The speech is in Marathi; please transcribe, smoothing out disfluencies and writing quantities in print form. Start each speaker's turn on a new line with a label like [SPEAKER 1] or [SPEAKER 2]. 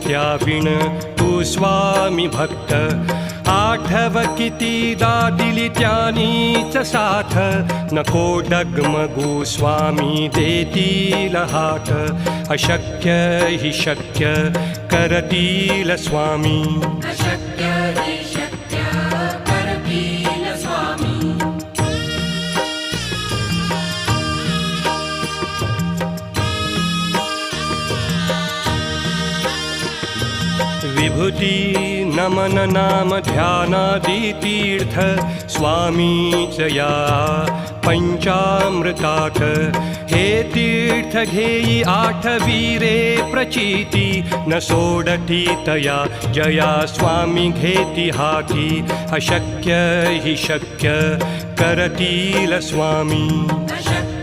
[SPEAKER 1] विन तू स्वामी भक्त आठव कितीदा दिली त्यानीच साथ नको डगमगू स्वामी देतील हात अशक्य हि शक्य करतील स्वामी
[SPEAKER 2] अशक्य हि शक्य करतील स्वामी
[SPEAKER 1] विभूती नमन नाम ध्यानादि तीर्थ स्वामीच या पंचामृतात हे तीर्थ घेई आठवीरे प्रचिती न सोडती तया जया स्वामी घेती हाती अशक्य हि शक्य करतील स्वामी
[SPEAKER 2] अशक्य